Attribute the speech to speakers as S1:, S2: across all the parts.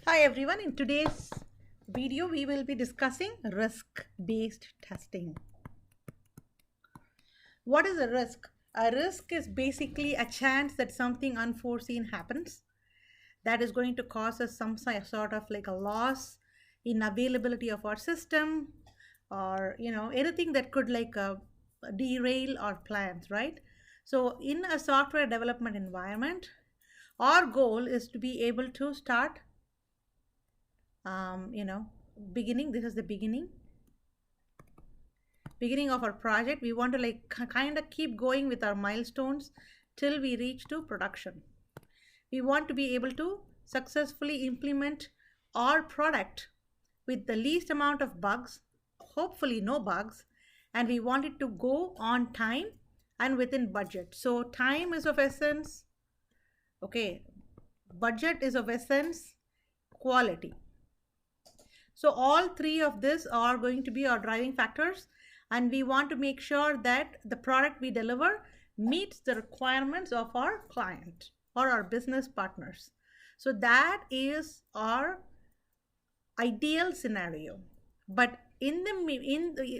S1: Hi everyone, in today's video we will be discussing risk-based testing. What is a risk? A risk is basically a chance that something unforeseen happens that is going to cause us some sort of like a loss in availability of our system, or anything that could derail our plans, right? So in a software development environment, our goal is to be able to start um, you know beginning. This is the beginning of our project. We want to kind of keep going with our milestones till we reach to production. We want to be able to successfully implement our product with the least amount of bugs, hopefully no bugs, and we want it to go on time and within budget. So time is of essence. Okay, budget is of essence, quality. So all three of this are going to be our driving factors, and we want to make sure that the product we deliver meets the requirements of our client or our business partners. So that is our ideal scenario. But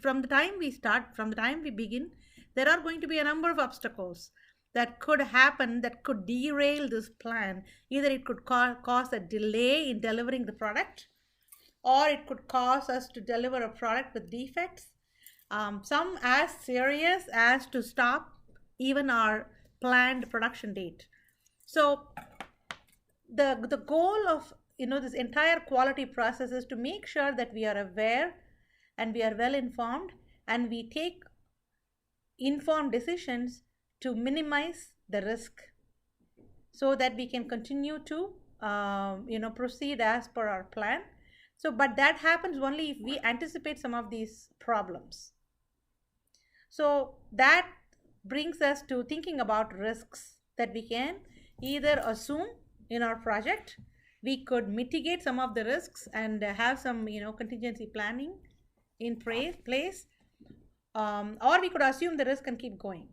S1: from the time we start, from the time we begin, there are going to be a number of obstacles that could happen that could derail this plan. Either it could cause a delay in delivering the product, or it could cause us to deliver a product with defects, some as serious as to stop even our planned production date. So the goal of this entire quality process is to make sure that we are aware and we are well informed, and we take informed decisions to minimize the risk so that we can continue to proceed as per our plan. So but that happens only if we anticipate some of these problems. So that brings us to thinking about risks that we can either assume in our project. We could mitigate some of the risks and have some contingency planning in place, or we could assume the risk and keep going.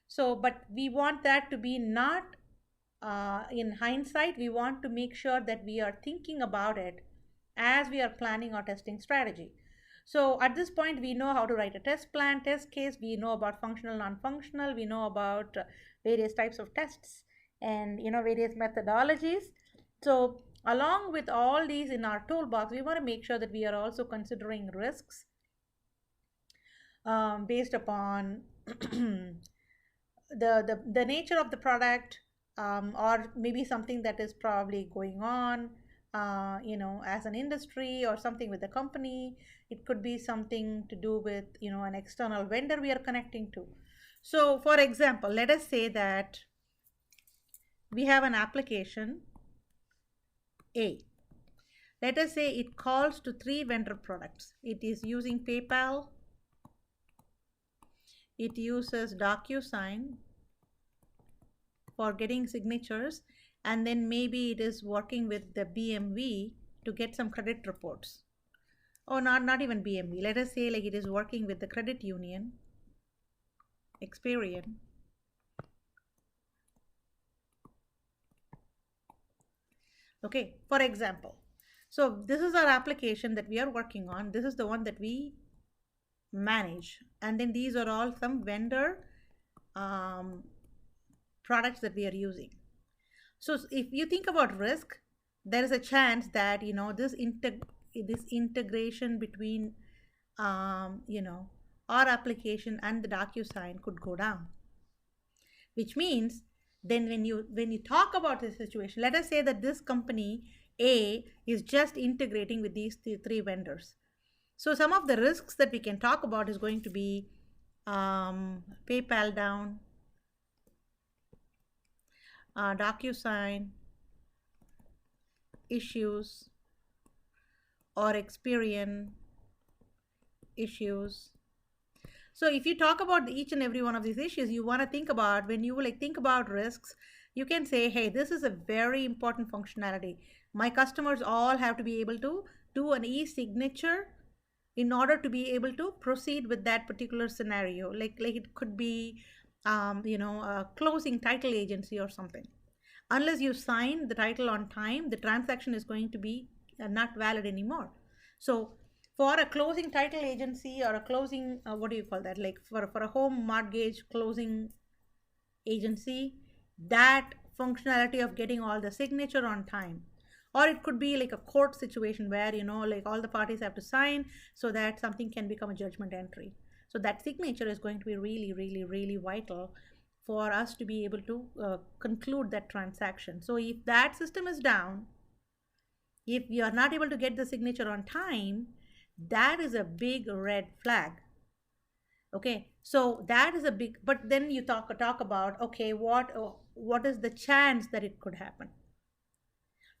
S1: So but we want that to be not in hindsight. We want to make sure that we are thinking about it as we are planning our testing strategy. So at this point, we know how to write a test plan, test case. We know about functional, non-functional. We know about various types of tests and various methodologies. So along with all these in our toolbox, we want to make sure that we are also considering risks based upon the nature of the product, or maybe something that is probably going on as an industry, or something with the company. It could be something to do with an external vendor we are connecting to. So for example, let us say that we have an application A. Let us say it calls to 3 vendor products. It is using PayPal, it uses DocuSign for getting signatures, and then maybe it is working with the BMV to get some credit reports. Or not even BMV. Let us say like it is working with the credit union, Experian. Okay, for example. So this is our application that we are working on. This is the one that we manage. And then these are all some vendor products that we are using. So if you think about risk, there is a chance that this integration between our application and the DocuSign could go down. Which means then when you talk about this situation, let us say that this company A is just integrating with these three vendors. So some of the risks that we can talk about is going to be PayPal down, DocuSign issues, or Experian issues. So if you talk about each and every one of these issues, you want to think about, when you think about risks, you can say, hey, this is a very important functionality. My customers all have to be able to do an e-signature in order to be able to proceed with that particular scenario. Like it could be a closing title agency or something. Unless you sign the title on time, the transaction is going to be not valid anymore. So for a closing title agency or a closing, what do you call that? Like for a home mortgage closing agency, that functionality of getting all the signature on time, or it could be like a court situation where like all the parties have to sign so that something can become a judgment entry. So that signature is going to be really, really, really vital for us to be able to conclude that transaction. So if that system is down, if you are not able to get the signature on time, that is a big red flag. Okay, so that is a big, but then you talk about, okay, what is the chance that it could happen?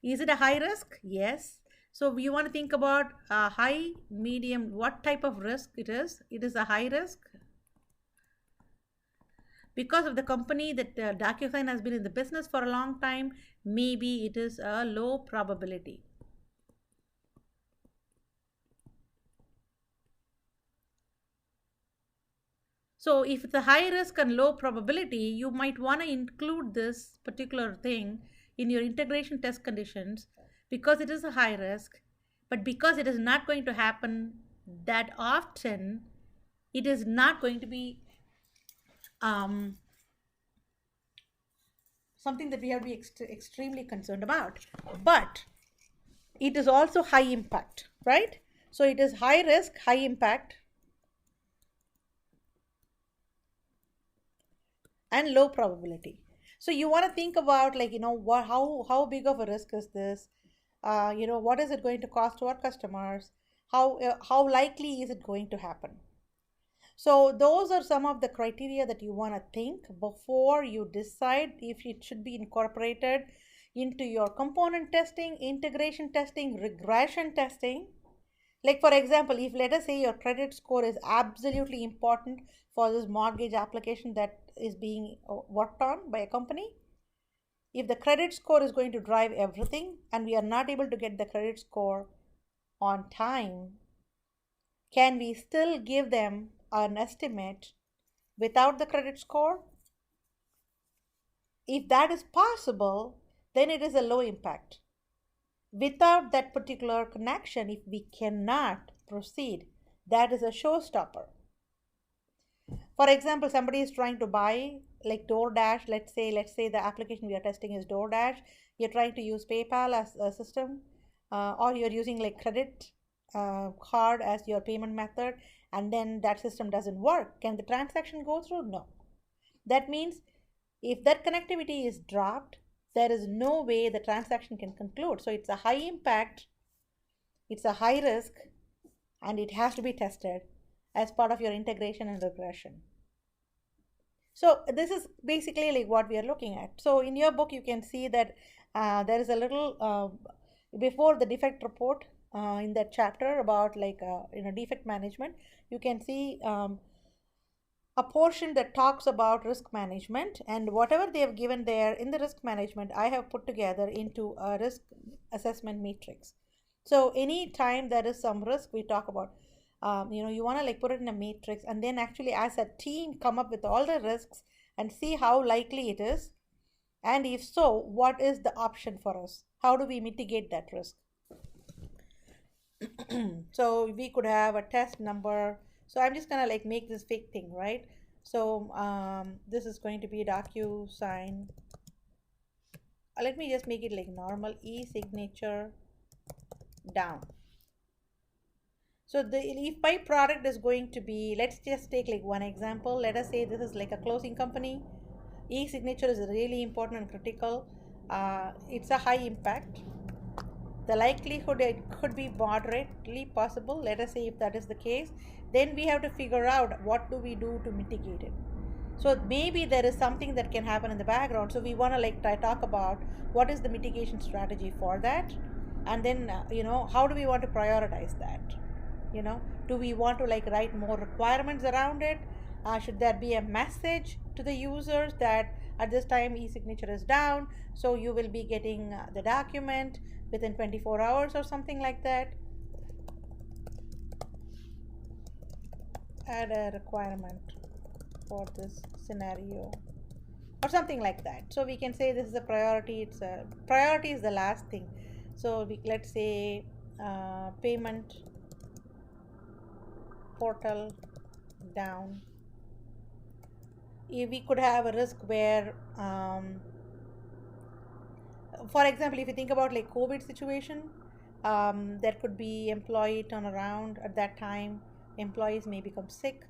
S1: Is it a high risk? Yes. So you want to think about high, medium, what type of risk it is. It is a high risk because of the company that DocuSign has been in the business for a long time. Maybe it is a low probability. So if it's a high risk and low probability, you might want to include this particular thing in your integration test conditions because it is a high risk, but because it is not going to happen that often, it is not going to be um, something that we have to be extremely concerned about. But it is also high impact, right? So it is high risk, high impact, and low probability. So you want to think about, like, how big of a risk is this? What is it going to cost to our customers? How likely is it going to happen? So those are some of the criteria that you want to think before you decide if it should be incorporated into your component testing, integration testing, regression testing. Like for example, if let us say your credit score is absolutely important for this mortgage application that is being worked on by a company, if the credit score is going to drive everything and we are not able to get the credit score on time, can we still give them an estimate without the credit score? If that is possible, then it is a low impact. Without that particular connection, if we cannot proceed, that is a showstopper. For example, somebody is trying to buy like DoorDash. Let's say the application we are testing is DoorDash. You're trying to use PayPal as a system, or you're using like credit card as your payment method, and then that system doesn't work. Can the transaction go through? No. That means if that connectivity is dropped, there is no way the transaction can conclude. So it's a high impact, it's a high risk, and it has to be tested as part of your integration and regression. So this is basically like what we are looking at. So in your book, you can see that there is a little before the defect report in that chapter about like defect management. You can see a portion that talks about risk management, and whatever they have given there in the risk management, I have put together into a risk assessment matrix. So anytime there is some risk, we talk about you want to like put it in a matrix and then actually as a team come up with all the risks and see how likely it is, and if so, what is the option for us? How do we mitigate that risk? So we could have a test number. So I'm just gonna like make this fake thing, right? So this is going to be DocuSign. Let me just make it like normal e-signature down. So if my product is going to be, let's just take like one example. Let us say this is like a closing company. E-signature is really important and critical. It's a high impact. The likelihood it could be moderately possible. Let us say if that is the case, then we have to figure out what do we do to mitigate it. So maybe there is something that can happen in the background. So we want to like talk about what is the mitigation strategy for that, and then how do we want to prioritize that? Do we want to like write more requirements around it? Should there be a message to the users that at this time e-signature is down, so you will be getting the document within 24 hours or something like that? Add a requirement for this scenario. or something like that. So we can say this is a priority. It's a priority is the last thing. So let's say payment portal down. We could have a risk where for example, if you think about like COVID situation, there could be employee turnaround at that time. Employees may become sick,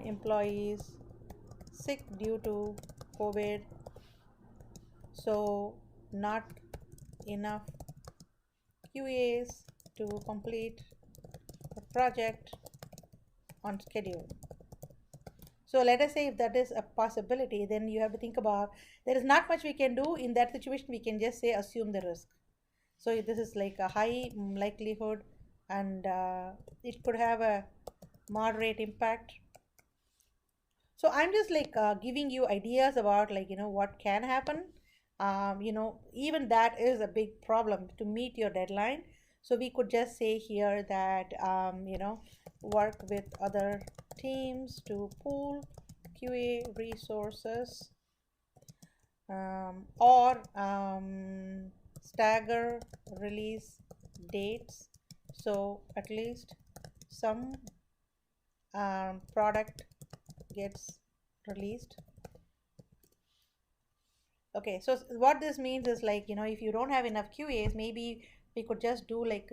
S1: employees sick due to COVID, so not enough QAs to complete the project on schedule. So let us say if that is a possibility, then you have to think about there is not much we can do in that situation. We can just say assume the risk. So this is like a high likelihood, and it could have a moderate impact. So I'm just like giving you ideas about like what can happen. Even that is a big problem to meet your deadline. So we could just say here that work with other teams to pool QA resources, or stagger release dates, so at least some product gets released. Okay, so what this means is like if you don't have enough QAs, maybe we could just do like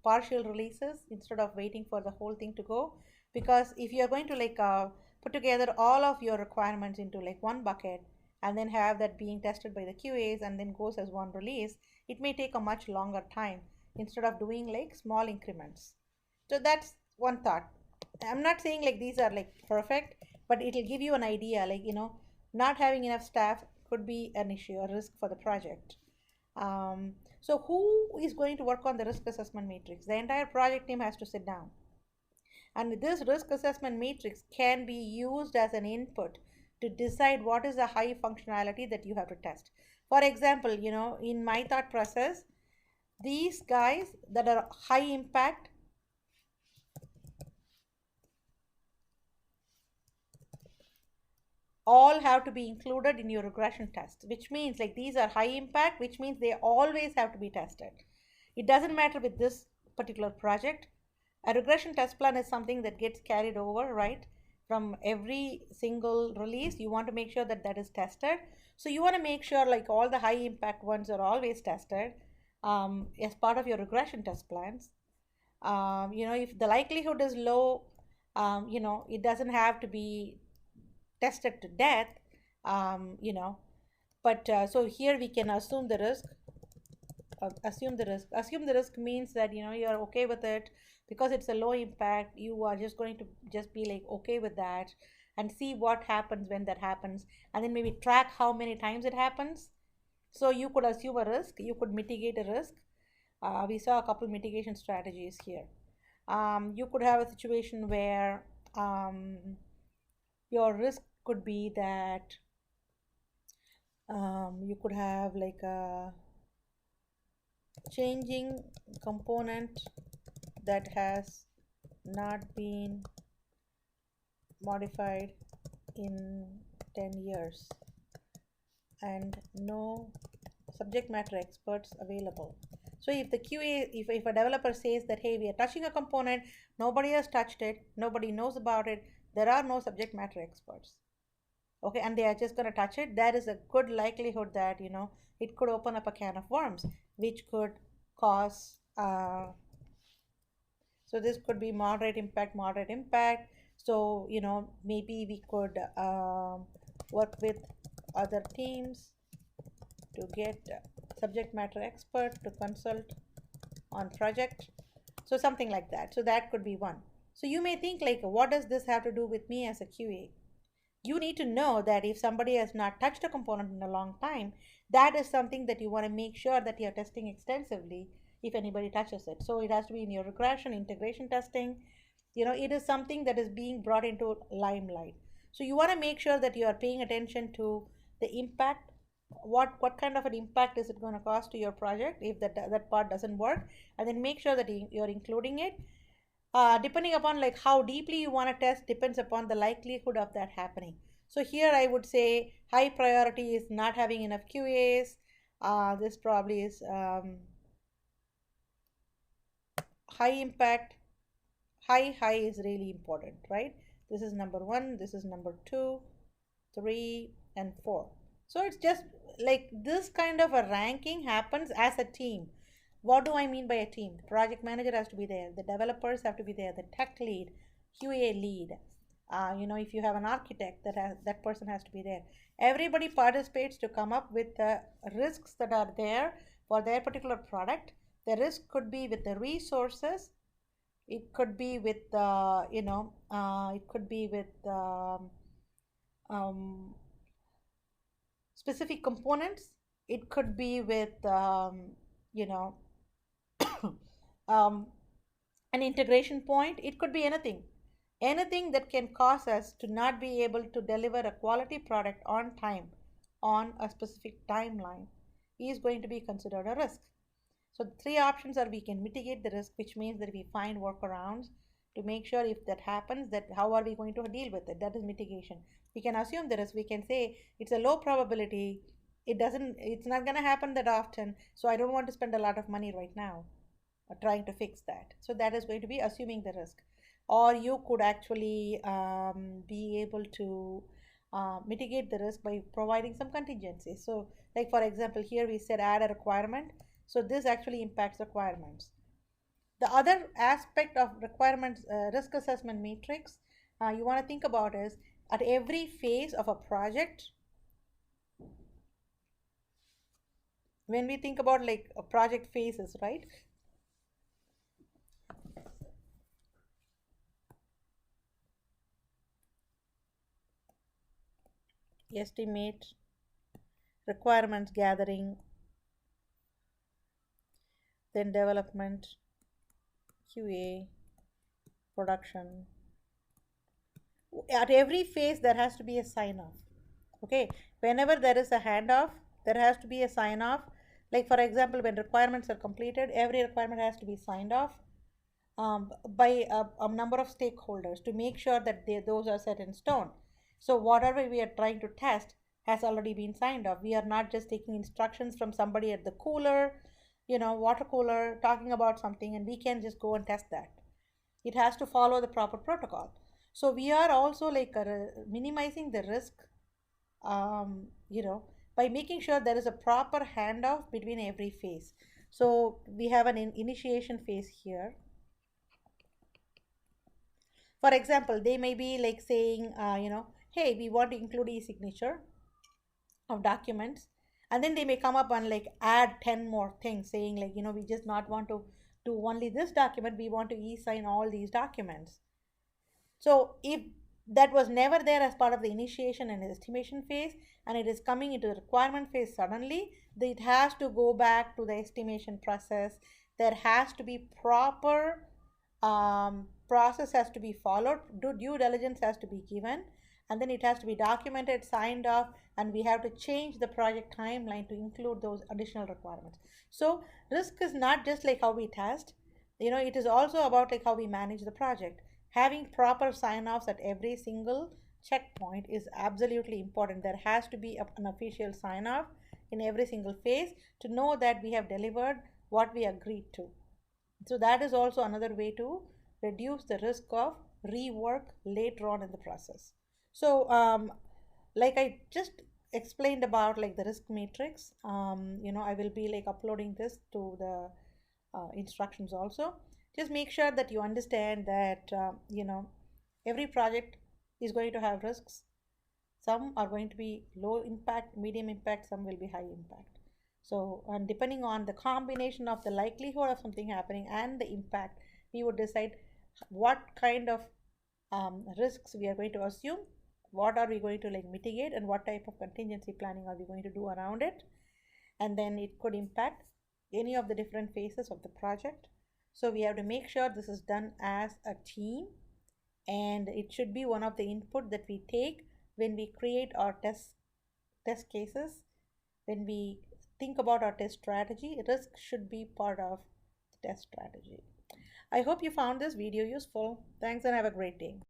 S1: partial releases instead of waiting for the whole thing to go. Because if you're going to like put together all of your requirements into like one bucket and then have that being tested by the QAs and then goes as one release, it may take a much longer time instead of doing like small increments. So that's one thought. I'm not saying like these are like perfect, but it'll give you an idea like not having enough staff could be an issue, a risk for the project. So who is going to work on the risk assessment matrix? The entire project team has to sit down, and this risk assessment matrix can be used as an input to decide what is the high functionality that you have to test. For example, in my thought process, these guys that are high impact all have to be included in your regression test, which means like these are high impact, which means they always have to be tested. It doesn't matter with this particular project. A regression test plan is something that gets carried over, right? From every single release, you want to make sure that that is tested. So you want to make sure like all the high impact ones are always tested as part of your regression test plans. If the likelihood is low, it doesn't have to be tested to death, but so here we can assume the risk. Assume the risk means that you're okay with it because it's a low impact. You are just going to just be like okay with that and see what happens when that happens, and then maybe track how many times it happens. So you could assume a risk, you could mitigate a risk. We saw a couple mitigation strategies here. You could have a situation where your risk could be that you could have like a changing component that has not been modified in 10 years and no subject matter experts available. So if the QA, if a developer says that, hey, we are touching a component, nobody has touched it, nobody knows about it, there are no subject matter experts, okay, and they are just going to touch it, there is a good likelihood that it could open up a can of worms, which could cause so this could be moderate impact. So maybe we could work with other teams to get subject matter expert to consult on project, so something like that. So that could be one. So you may think like, what does this have to do with me as a QA? You need to know that if somebody has not touched a component in a long time, that is something that you want to make sure that you're testing extensively if anybody touches it. So it has to be in your regression, integration testing. It is something that is being brought into limelight. So you want to make sure that you are paying attention to the impact. What kind of an impact is it going to cause to your project if that part doesn't work, and then make sure that you're including it. Depending upon like how deeply you want to test depends upon the likelihood of that happening. So here I would say high priority is not having enough QAs. This probably is high impact. High is really important, right? This is number one, this is number two, three, and four. So it's just like this kind of a ranking happens as a team. What do I mean by a team? The project manager has to be there, the developers have to be there, the tech lead, QA lead. If you have an architect, that person has to be there. Everybody participates to come up with the risks that are there for their particular product. The risk could be with the resources, it could be with it could be with um, specific components, it could be with you know um, an integration point, it could be anything that can cause us to not be able to deliver a quality product on time on a specific timeline is going to be considered a risk. So the three options are: we can mitigate the risk, which means that we find workarounds to make sure if that happens, that how are we going to deal with it? That is mitigation. We can assume the risk. We can say it's a low probability. It's not going to happen that often. So I don't want to spend a lot of money right now trying to fix that. So that is going to be assuming the risk. Or you could actually be able to mitigate the risk by providing some contingencies. So like for example, here we said add a requirement. So this actually impacts requirements. The other aspect of requirements risk assessment matrix you want to think about is at every phase of a project. When we think about like a project phases, right? Estimate, requirements gathering, then development, QA, production. At every phase there has to be a sign off. Okay, whenever there is a handoff, there has to be a sign off. Like for example, when requirements are completed, every requirement has to be signed off by a number of stakeholders to make sure that those are set in stone. So whatever we are trying to test has already been signed off. We are not just taking instructions from somebody at the cooler, water cooler, talking about something, and we can just go and test that. It has to follow the proper protocol. So we are also like minimizing the risk, um, you know, by making sure there is a proper handoff between every phase. So we have an initiation phase here. For example, they may be like saying, hey, we want to include e-signature of documents, and then they may come up and like add 10 more things saying like, we just not want to do only this document, we want to e-sign all these documents. So if that was never there as part of the initiation and estimation phase, and it is coming into the requirement phase suddenly, it has to go back to the estimation process. There has to be proper process has to be followed, due diligence has to be given, and then it has to be documented, signed off, and we have to change the project timeline to include those additional requirements. So risk is not just like how we test, it is also about like how we manage the project. Having proper sign-offs at every single checkpoint is absolutely important. There has to be an official sign-off in every single phase to know that we have delivered what we agreed to. So that is also another way to reduce the risk of rework later on in the process. So like I just explained about like the risk matrix, I will be like uploading this to the instructions also. Just make sure that you understand that every project is going to have risks. Some are going to be low impact, medium impact, some will be high impact. So, and depending on the combination of the likelihood of something happening and the impact, we would decide what kind of risks we are going to assume, what are we going to like mitigate, and what type of contingency planning are we going to do around it. And then it could impact any of the different phases of the project. So we have to make sure this is done as a team, and it should be one of the input that we take when we create our test cases. When we think about our test strategy, risk should be part of the test strategy. I hope you found this video useful. Thanks and have a great day.